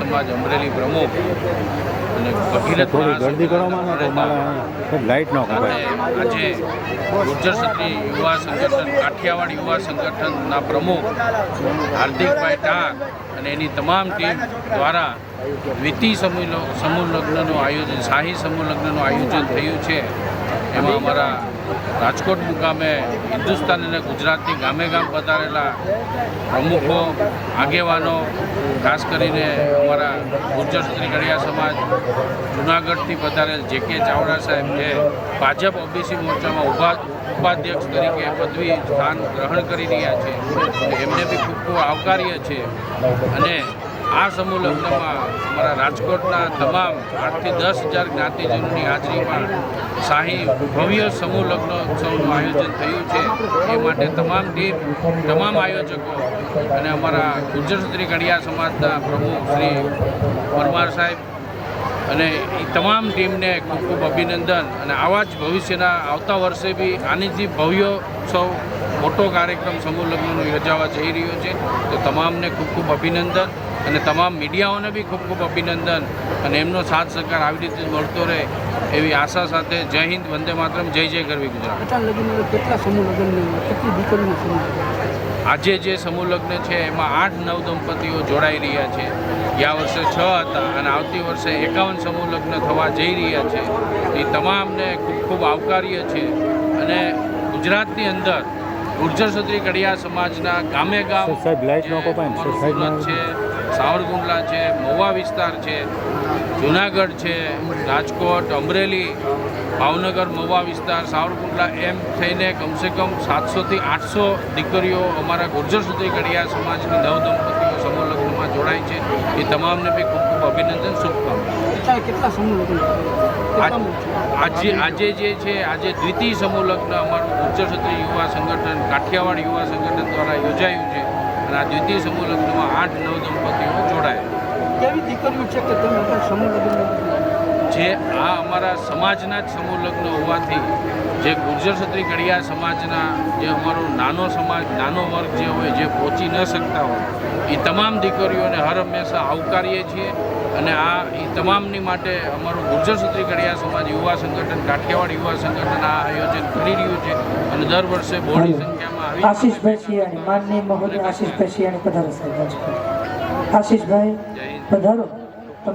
સમાજ અમરેલી પ્રમુખ અને ભગીરથ આજે ગુર્જર ક્ષત્રિય યુવા સંગઠન કાઠિયાવાડ યુવા સંગઠનના પ્રમુખ હાર્દિકભાઈ ટાંક અને એની તમામ ટીમ દ્વારા દ્વિતીય સમૂહ લગ્નનું આયોજન શાહી સમૂહ લગ્નનું આયોજન થયું છે। એમાં અમારા રાજકોટ મુકામે હિન્દુસ્તાન અને ગુજરાતની ગામે ગામ પધારેલા પ્રમુખો આગેવાનો, ખાસ કરીને અમારા ગુર્જર ક્ષત્રિય કડિયા સમાજ જૂનાગઢથી પધારેલ જે.કે. ચાવડા સાહેબ જે ભાજપ ઓબીસી મોરચામાં ઉપાધ્યક્ષ તરીકે પદવી સ્થાન ગ્રહણ કરી રહ્યા છે, એમને બી ખૂબ ખૂબ આવકારીએ છીએ। અને આ સમૂહ લગ્નમાં અમારા રાજકોટના તમામ 8 થી 10,000 જ્ઞાતિજનોની હાજરીમાં શાહી ભવ્ય સમૂહ લગ્નોત્સવનું આયોજન થયું છે। એ માટે તમામ ટીમ, તમામ આયોજકો અને અમારા ગુર્જર ક્ષત્રિય કડિયા સમાજના પ્રમુખ શ્રી પરમાર સાહેબ અને એ તમામ ટીમને ખૂબ ખૂબ અભિનંદન। અને આવા જ ભવિષ્યના આવતા વર્ષે બી આનીથી ભવ્યોત્સવ મોટો કાર્યક્રમ સમૂહ લગ્નનો યોજાવા જઈ રહ્યો છે, તો તમામને ખૂબ ખૂબ અભિનંદન અને તમામ મીડિયાઓને બી ખૂબ ખૂબ અભિનંદન અને એમનો સાથ સહકાર આવી રીતે મળતો રહે એવી આશા સાથે જય હિન્દ, વંદે માતરમ, જય જય ગરવી ગુજરાત। કેટલા સમૂહ લગ્ન, કેટલી દીકરીનું સમૂહ? આજે જે સમૂહ લગ્ન છે એમાં 8-9 દંપતીઓ જોડાઈ રહ્યા છે। ગયા વર્ષે 6 હતા અને આવતી વર્ષે 51 સમૂહ લગ્ન થવા જઈ રહ્યા છે। એ તમામને ખૂબ ખૂબ આવકારીએ છીએ અને ગુજરાતની અંદર ગુર્જર ક્ષત્રિય કડિયા સમાજના ગામે ગામ સુરત છે, સાવરકુંડલા છે, મહુવા વિસ્તાર છે, જૂનાગઢ છે, રાજકોટ, અમરેલી, ભાવનગર, મહુવા વિસ્તાર, સાવરકુંડલા એમ થઈને કમસે કમ 700 થી 800 દીકરીઓ અમારા ગુર્જર ક્ષત્રિય કડિયા સમાજની 9 દંપતીઓ સમૂહ લગ્નમાં જોડાય છે। એ તમામને બી ખૂબ ખૂબ અભિનંદન, શુભકામના। કેટલા સમૂહ લગ્ન આજે જે છે આજે દ્વિતીય સમૂહ લગ્ન અમારું ગુર્જર ક્ષત્રિય યુવા સંગઠન કાઠિયાવાડ યુવા સંગઠન દ્વારા યોજાયું છે અને આ દ્વિતીય સમૂહ લગ્નમાં 8-9 દંપતીઓ જોડાયા। કેવી દીકરીઓ છે કે તમે સમૂહ લગ્ન જે આ અમારા સમાજના જ સમૂહ લગ્ન હોવાથી જે ગુર્જર ક્ષત્રિય કડિયા સમાજના જે અમારો નાનો સમાજ, નાનો વર્ગ જે હોય, જે પહોંચી ન શકતા હોય, એ તમામ દીકરીઓને હર હંમેશા આવકારીએ છીએ અને આ એ તમામની માટે અમારું ગુર્જર ક્ષત્રિય કડિયા સમાજ યુવા સંગઠન કાઠિયાવાડ યુવા સંગઠન આ આયોજન કરી રહ્યું છે અને દર વર્ષે બહોળી સંખ્યામાં આશીષભાઈ શિયાણી, માનનીય મહોદય આશીષભાઈ શિયાણી પધારો સાહેબ। આશીષભાઈ પધારો।